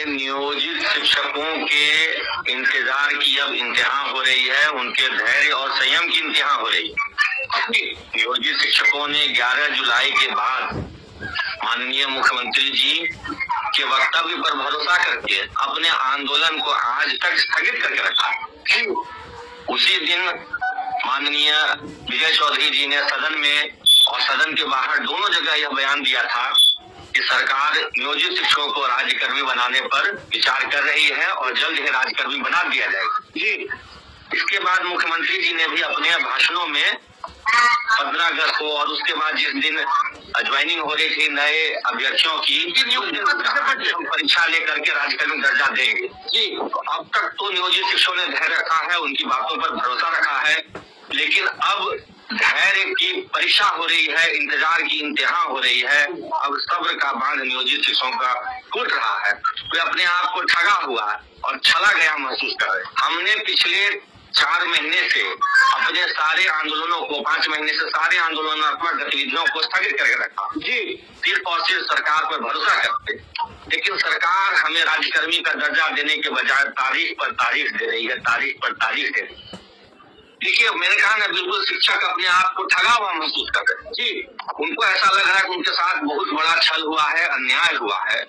नियोजित शिक्षकों के इंतजार की अब इंतहा हो रही है, उनके धैर्य और संयम की इंतहा हो रही है। नियोजित शिक्षकों ने 11 जुलाई के बाद माननीय मुख्यमंत्री जी के वक्तव्य पर भरोसा करके अपने आंदोलन को आज तक स्थगित करके रखा। उसी दिन माननीय विजय चौधरी जी ने सदन में और सदन के बाहर दोनों जगह यह बयान दिया था कि सरकार नियोजित शिक्षकों को राज्यकर्मी बनाने पर विचार कर रही है और जल्द ही राज्यकर्मी बना दिया जाएगा। जी, इसके बाद मुख्यमंत्री जी ने भी अपने भाषणों में 15 अगस्त को और उसके बाद जिस दिन ज्वाइनिंग हो रही थी नए अभ्यर्थियों की, परीक्षा लेकर के राज्यकर्मी दर्जा देंगे। जी, तो अब तक तो नियोजित शिक्षकों ने धैर्य रखा है, उनकी बातों पर भरोसा रखा है, लेकिन अब धैर्य की परीक्षा हो रही है, इंतजार की इंतहा हो रही है। अब सब्र का बांध नियोजित शिक्षकों का टूट रहा है। वे अपने आप को ठगा हुआ और छला गया महसूस कर रहे। हमने पिछले 4 महीने से अपने सारे आंदोलनों को 5 महीने से सारे आंदोलनात्मक गतिविधियों को स्थगित करके रखा। जी, सिर्फ और सिर्फ सरकार पर भरोसा करते, लेकिन सरकार हमें राज्यकर्मी का दर्जा देने के बजाय तारीख पर तारीख दे रही है, तारीख पर तारीख दे रही है। देखिए, मैंने कहा ना, बिल्कुल शिक्षक अपने आप को ठगा हुआ महसूस कर रहे हैं। जी, उनको ऐसा लग रहा है कि उनके साथ बहुत बड़ा छल हुआ है, अन्याय हुआ है।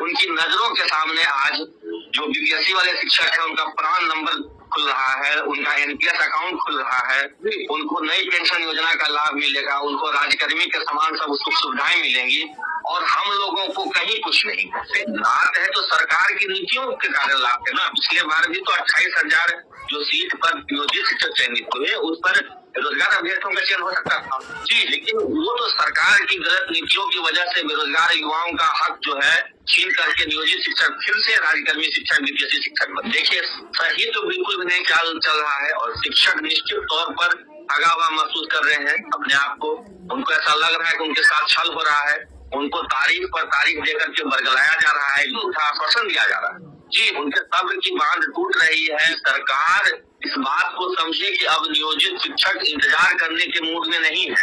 उनकी नजरों के सामने आज जो बीपीएससी वाले शिक्षक है, उनका प्राण नंबर खुल रहा है, उनका एनपीएस अकाउंट खुल रहा है, उनको नई पेंशन योजना का लाभ मिलेगा, उनको राज्यकर्मी के समान सब सुख सुविधाएं मिलेंगी और हम लोगों को कहीं कुछ नहीं। बात है तो सरकार की नीतियों के कारण लाभ है ना। पिछले बार भी तो 28,000 जो सीट पर नियोजित शिक्षक चयनित हुए, उस पर बेरोजगार अभ्यर्थियों का चयन हो सकता था। जी, लेकिन वो तो सरकार की गलत नीतियों की वजह से बेरोजगार युवाओं का हक जो है छीन करके नियोजित शिक्षक फिर से राज्यकर्मी शिक्षक बीपीएससी शिक्षक बने। देखिए, सही तो बिल्कुल भी नहीं चल रहा है और शिक्षक निश्चित तौर पर ठगा हुआ महसूस कर रहे हैं अपने आप को। उनको ऐसा लग रहा है कि उनके साथ छल हो रहा है, उनको तारीख पर तारीख देकर के बरगलाया जा रहा है, झूठा आश्वासन दिया जा रहा है। जी, उनके सब्र की बांध टूट रही है। सरकार इस बात को समझे कि अब नियोजित शिक्षक इंतजार करने के मूड में नहीं है।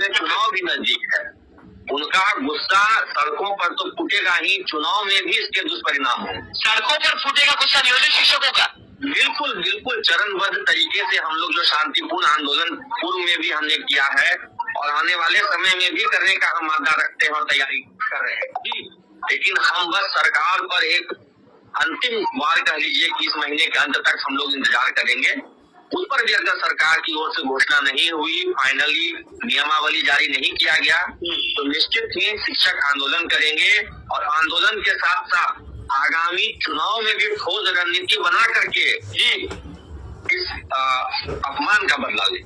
चुनाव भी नजदीक है, उनका गुस्सा सड़कों पर तो फूटेगा ही, चुनाव में भी इसके दुष्परिणाम होंगे। सड़कों पर फूटेगा गुस्सा नियोजित शिक्षकों का। बिल्कुल बिल्कुल चरणबद्ध तरीके से हम लोग जो शांतिपूर्ण आंदोलन पूर्व में भी हमने किया है और आने वाले समय में भी करने का हम वादा रखते हैं और तैयारी कर रहे हैं। जी, लेकिन हम बस सरकार पर एक अंतिम बार कह लीजिए कि इस महीने के अंत तक हम लोग इंतजार करेंगे। उस पर भी अगर सरकार की ओर से घोषणा नहीं हुई, फाइनली नियमावली जारी नहीं किया गया, तो निश्चित ही शिक्षक आंदोलन करेंगे और आंदोलन के साथ साथ आगामी चुनाव में भी ठोस रणनीति बना करके इस अपमान का बदला लें।